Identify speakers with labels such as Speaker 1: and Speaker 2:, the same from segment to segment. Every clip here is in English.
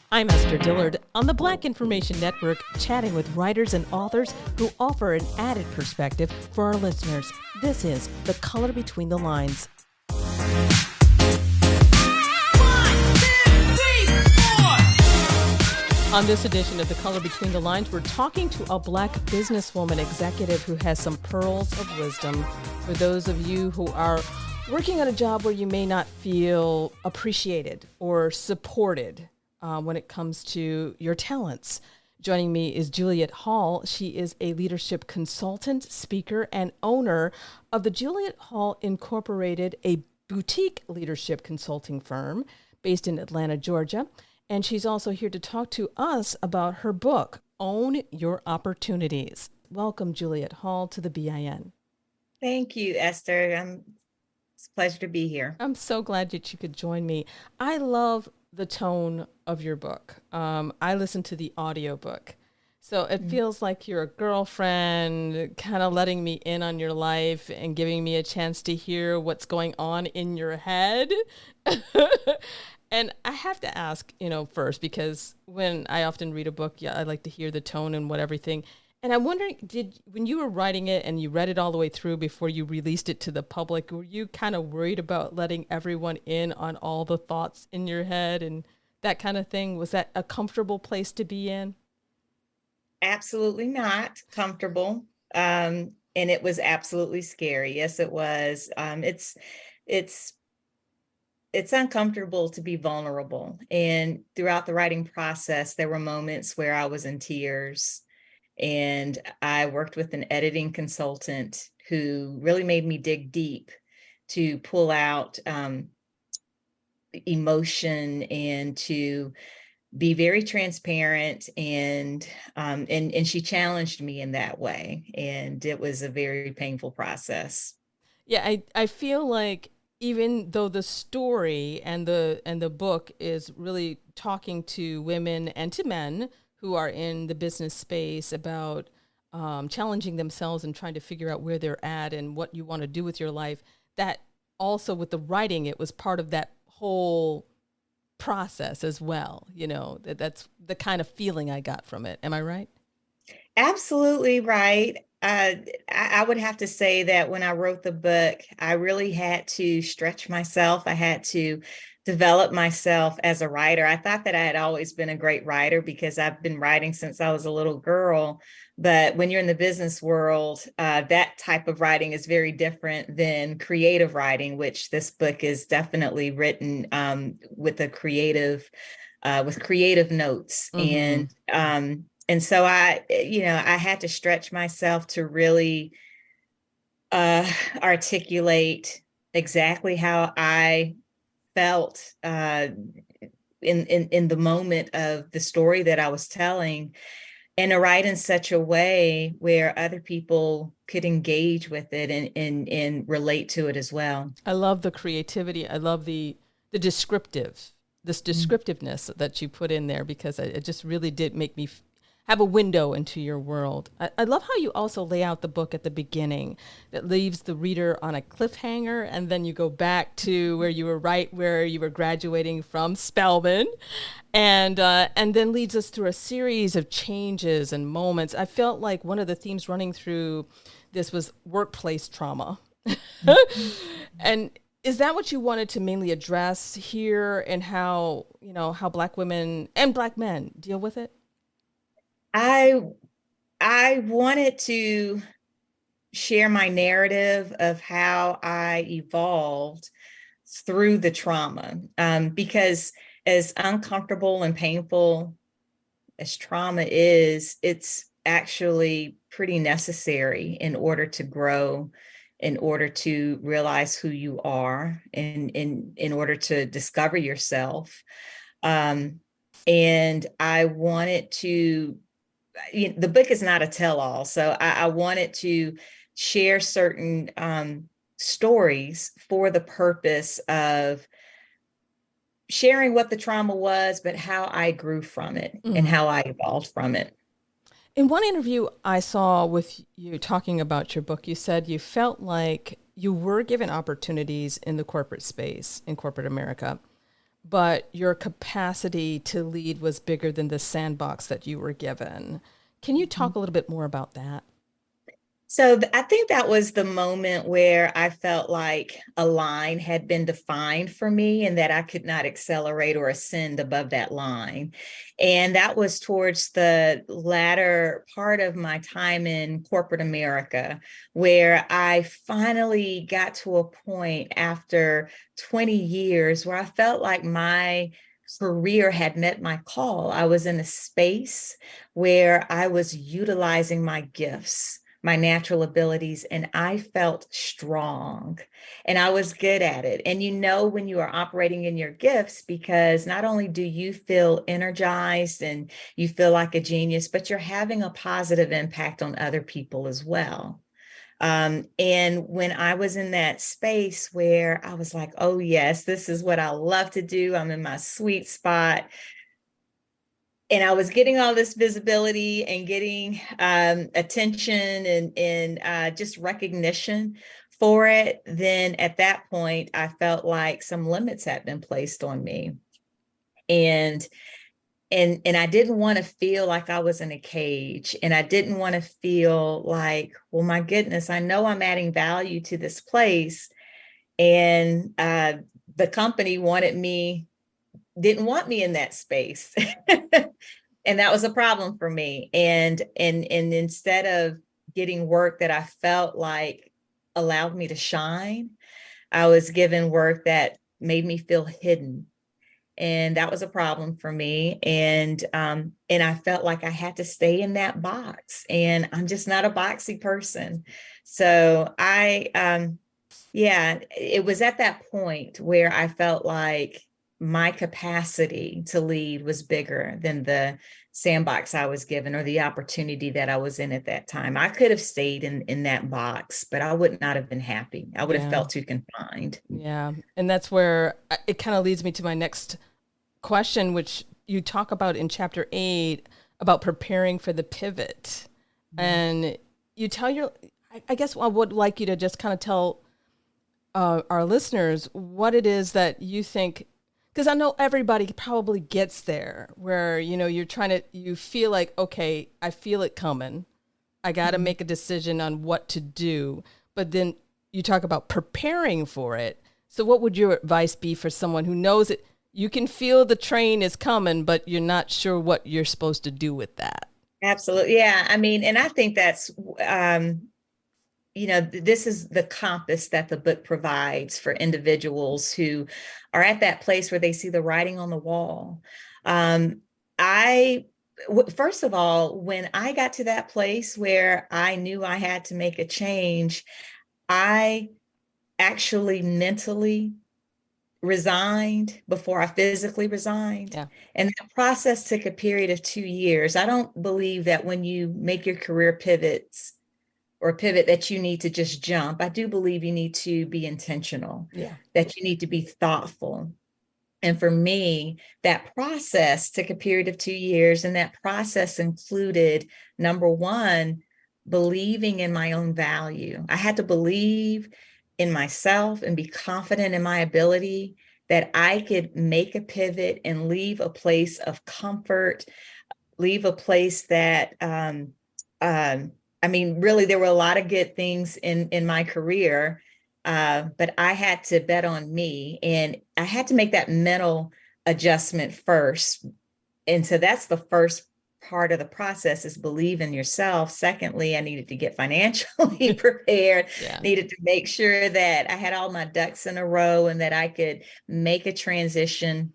Speaker 1: I'm Esther Dillard on the Black Information Network, chatting with writers and authors who offer an added perspective for our listeners. This is The Color Between the Lines. On this edition of The Color Between the Lines, we're talking to a Black businesswoman executive who has some pearls of wisdom for those of you who are working on a job where you may not feel appreciated or supported when it comes to your talents. Joining me is Juliette Hall. She is a leadership consultant, speaker, and owner of the Juliette Hall Incorporated, a boutique leadership consulting firm based in Atlanta, Georgia. And she's also here to talk to us about her book, Own Your Opportunities. Welcome, Juliette Hall, to the BIN.
Speaker 2: Thank you, Esther. It's a pleasure to be here.
Speaker 1: I'm so glad that you could join me. I love the tone of your book. I listened to the audiobook. So it feels like you're a girlfriend, kind of letting me in on your life and giving me a chance to hear what's going on in your head. And I have to ask, first, because when I often read a book, I like to hear the tone and everything. And I'm wondering, when you were writing it and you read it all the way through before you released it to the public, were you kind of worried about letting everyone in on all the thoughts in your head and that kind of thing? Was that a comfortable place to be in?
Speaker 2: Absolutely not comfortable. And it was absolutely scary. Yes, it was. It's uncomfortable to be vulnerable. And throughout the writing process, there were moments where I was in tears. And I worked with an editing consultant who really made me dig deep to pull out emotion and to be very transparent. And she challenged me in that way. And it was a very painful process.
Speaker 1: Yeah, I feel like even though the story and the book is really talking to women and to men who are in the business space about challenging themselves and trying to figure out where they're at and what you want to do with your life, that also with the writing, it was part of that whole process as well. That's the kind of feeling I got from it. Am I right?
Speaker 2: Absolutely right. I would have to say that when I wrote the book, I really had to stretch myself. I had to develop myself as a writer. I thought that I had always been a great writer because I've been writing since I was a little girl. But when you're in the business world, that type of writing is very different than creative writing, which this book is definitely written with creative notes.
Speaker 1: Mm-hmm.
Speaker 2: And so I had to stretch myself to really articulate exactly how I felt in the moment of the story that I was telling, and to write in such a way where other people could engage with it and relate to it as well.
Speaker 1: I love the creativity. I love this descriptiveness that you put in there, because it just really did make me have a window into your world. I love how you also lay out the book at the beginning that leaves the reader on a cliffhanger, and then you go back to where you were graduating from Spelman, and then leads us through a series of changes and moments. I felt like one of the themes running through this was workplace trauma. And is that what you wanted to mainly address here, and how Black women and Black men deal with it?
Speaker 2: I wanted to share my narrative of how I evolved through the trauma, because as uncomfortable and painful as trauma is, it's actually pretty necessary in order to grow, in order to realize who you are, and in order to discover yourself. And I wanted to, the book is not a tell-all, so I wanted to share certain stories for the purpose of sharing what the trauma was, but how I grew from it and how I evolved from it.
Speaker 1: In one interview I saw with you talking about your book, you said you felt like you were given opportunities in the corporate space, in corporate America, but your capacity to lead was bigger than the sandbox that you were given. Can you talk a little bit more about that?
Speaker 2: So I think that was the moment where I felt like a line had been defined for me and that I could not accelerate or ascend above that line. And that was towards the latter part of my time in corporate America, where I finally got to a point after 20 years where I felt like my career had met my call. I was in a space where I was utilizing my gifts, my natural abilities, and I felt strong and I was good at it. And you know, when you are operating in your gifts, because not only do you feel energized and you feel like a genius, but you're having a positive impact on other people as well. And when I was in that space where I was like, oh, yes, this is what I love to do, I'm in my sweet spot, and I was getting all this visibility and getting attention and just recognition for it, then at that point, I felt like some limits had been placed on me. And and I didn't want to feel like I was in a cage. And I didn't want to feel like, well, my goodness, I know I'm adding value to this place. And the company didn't want me in that space. And that was a problem for me. And instead of getting work that I felt like allowed me to shine, I was given work that made me feel hidden. And that was a problem for me. And I felt like I had to stay in that box. And I'm just not a boxy person. So yeah, it was at that point where I felt like my capacity to lead was bigger than the sandbox I was given or the opportunity that I was in at that time. I could have stayed in that box, but I would not have been happy. I would have
Speaker 1: Yeah.
Speaker 2: felt too confined.
Speaker 1: Yeah. And that's where it kind of leads me to my next question, which you talk about in chapter 8 about preparing for the pivot. And you tell I guess I would like you to just kind of tell our listeners what it is that you think, because I know everybody probably gets there where, you feel like, okay, I feel it coming. I got to
Speaker 2: Mhm.
Speaker 1: make a decision on what to do. But then you talk about preparing for it. So what would your advice be for someone who knows it? You can feel the train is coming, but you're not sure what you're supposed to do with that.
Speaker 2: Absolutely. Yeah. I mean, and I think that's, this is the compass that the book provides for individuals who are at that place where they see the writing on the wall. Um, First of all, when I got to that place where I knew I had to make a change, I actually mentally resigned before I physically resigned.
Speaker 1: Yeah.
Speaker 2: And that process took a period of 2 years. I don't believe that when you make your career pivots or pivot that you need to just jump. I do believe you need to be intentional,
Speaker 1: Yeah.
Speaker 2: that you need to be thoughtful. And for me, that process took a period of 2 years. And that process included, number one, believing in my own value. I had to believe in myself and be confident in my ability that I could make a pivot and leave a place of comfort, leave a place that I mean, really, there were a lot of good things in my career, but I had to bet on me, and I had to make that mental adjustment first. And so that's the first part of the process, is believe in yourself. Secondly, I needed to get financially prepared,
Speaker 1: Yeah.
Speaker 2: needed to make sure that I had all my ducks in a row and that I could make a transition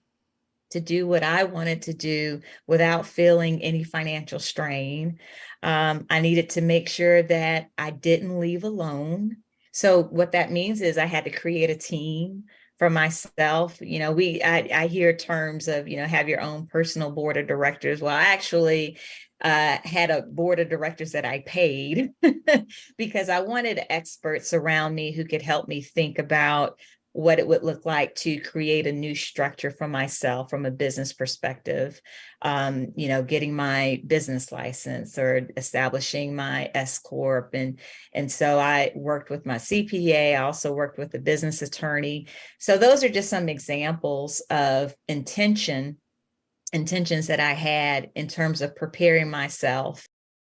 Speaker 2: to do what I wanted to do without feeling any financial strain. I needed to make sure that I didn't leave alone. So what that means is I had to create a team for myself. I hear terms of, have your own personal board of directors. Well, I actually had a board of directors that I paid because I wanted experts around me who could help me think about what it would look like to create a new structure for myself from a business perspective, getting my business license or establishing my S Corp. And so I worked with my CPA. I also worked with a business attorney. So those are just some examples of intentions that I had in terms of preparing myself.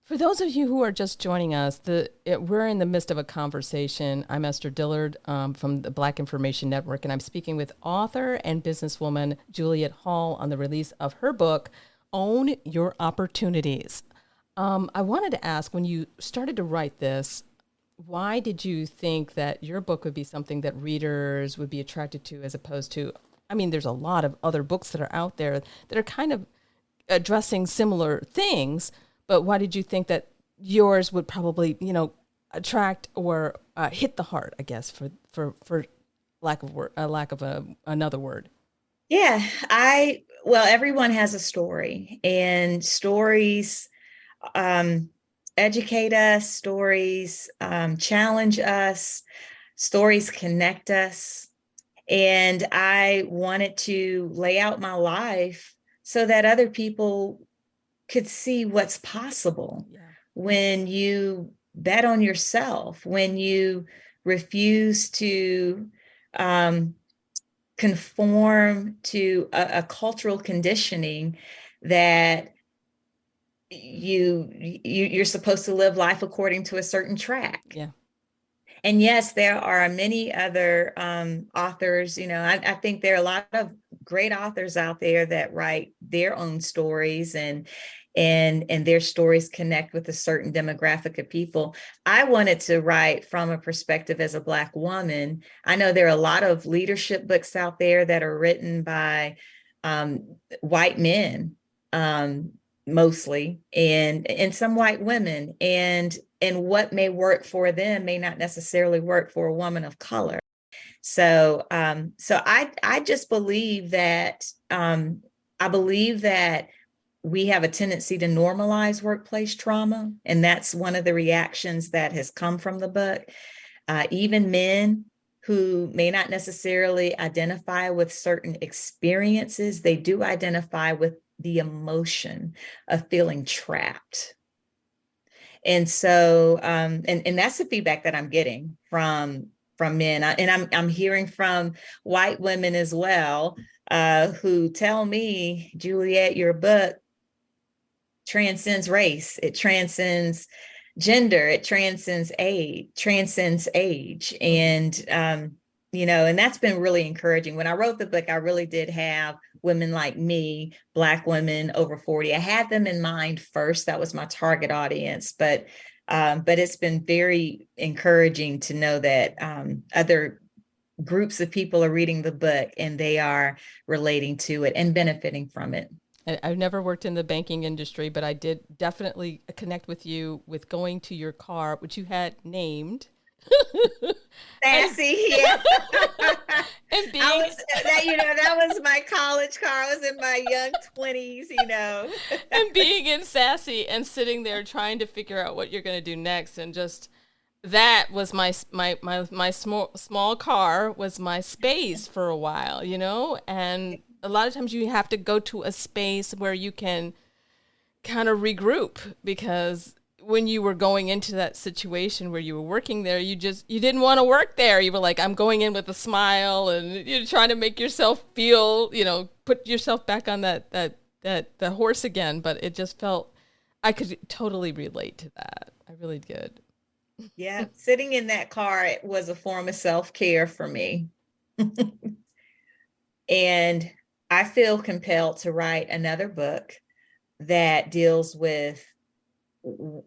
Speaker 1: For those of you who are just joining us, we're in the midst of a conversation. I'm Esther Dillard from the Black Information Network, and I'm speaking with author and businesswoman Juliette Hall on the release of her book, Own Your Opportunities. I wanted to ask, when you started to write this, why did you think that your book would be something that readers would be attracted to as opposed to, I mean, there's a lot of other books that are out there that are kind of addressing similar things, but why did you think that yours would probably, attract or hit the heart, I guess, for lack of another word?
Speaker 2: Yeah, everyone has a story, and stories educate us, stories challenge us, stories connect us. And I wanted to lay out my life so that other people could see what's possible when you bet on yourself, when you refuse to conform to a cultural conditioning that you're supposed to live life according to a certain track.
Speaker 1: Yeah.
Speaker 2: And yes, there are many other authors. I think there are a lot of great authors out there that write their own stories, and their stories connect with a certain demographic of people. I wanted to write from a perspective as a Black woman. I know there are a lot of leadership books out there that are written by white men, mostly, and some white women, and what may work for them may not necessarily work for a woman of color. So I just believe that we have a tendency to normalize workplace trauma, and that's one of the reactions that has come from the book. Even men who may not necessarily identify with certain experiences, they do identify with the emotion of feeling trapped. And so, and that's the feedback that I'm getting from men, and I'm hearing from white women as well, who tell me, Juliette, your book transcends race, it transcends gender, it transcends age, and and that's been really encouraging. When I wrote the book, I really did have women like me, Black women over 40. I had them in mind first. That was my target audience, but it's been very encouraging to know that other groups of people are reading the book and they are relating to it and benefiting from it.
Speaker 1: I've never worked in the banking industry, but I did definitely connect with you with going to your car, which you had named
Speaker 2: Sassy, yeah.
Speaker 1: And being
Speaker 2: that was my college car. I was in my young 20s,
Speaker 1: and being in Sassy and sitting there trying to figure out what you're going to do next, and just that was my small car was my space for a while, and a lot of times you have to go to a space where you can kind of regroup, because when you were going into that situation where you were working there, you didn't want to work there. You were like, I'm going in with a smile, and you're trying to make yourself feel, put yourself back on the horse again. But it just felt, I could totally relate to that. I really did.
Speaker 2: Yeah, sitting in that car, it was a form of self-care for me. And I feel compelled to write another book that deals with,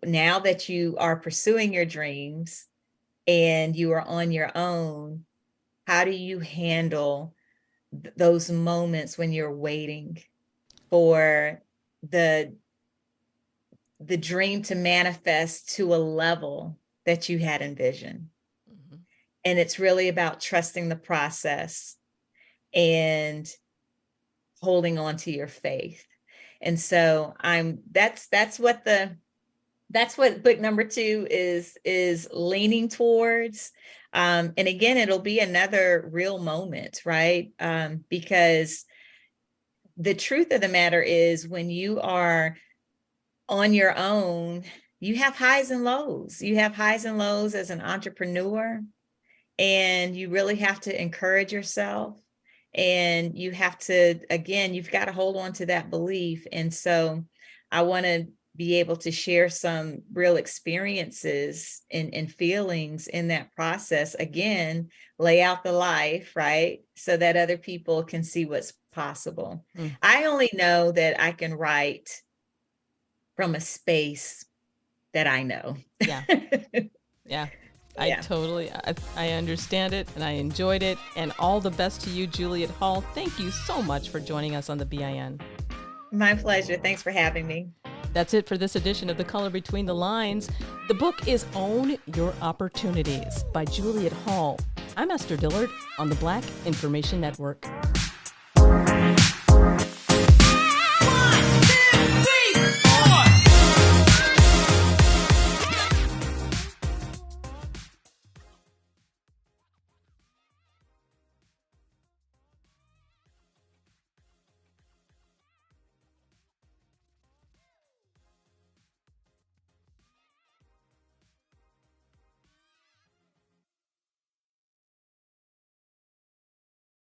Speaker 2: now that you are pursuing your dreams and you are on your own, how do you handle those moments when you're waiting for the dream to manifest to a level that you had envisioned? Mm-hmm. And it's really about trusting the process and holding on to your faith. And so that's what the That's what book number 2 is leaning towards. And again, it'll be another real moment, right? Because the truth of the matter is, when you are on your own, you have highs and lows. You have highs and lows as an entrepreneur, and you really have to encourage yourself. And you have to, again, you've got to hold on to that belief. And so I want to be able to share some real experiences and feelings in that process. Again, lay out the life, right? So that other people can see what's possible. I only know that I can write from a space that I know.
Speaker 1: Yeah. Yeah. I understand it, and I enjoyed it. And all the best to you, Juliette Hall. Thank you so much for joining us on the BIN.
Speaker 2: My pleasure. Thanks for having me.
Speaker 1: That's it for this edition of The Color Between the Lines. The book is Own Your Opportunities by Juliette Hall. I'm Esther Dillard on the Black Information Network.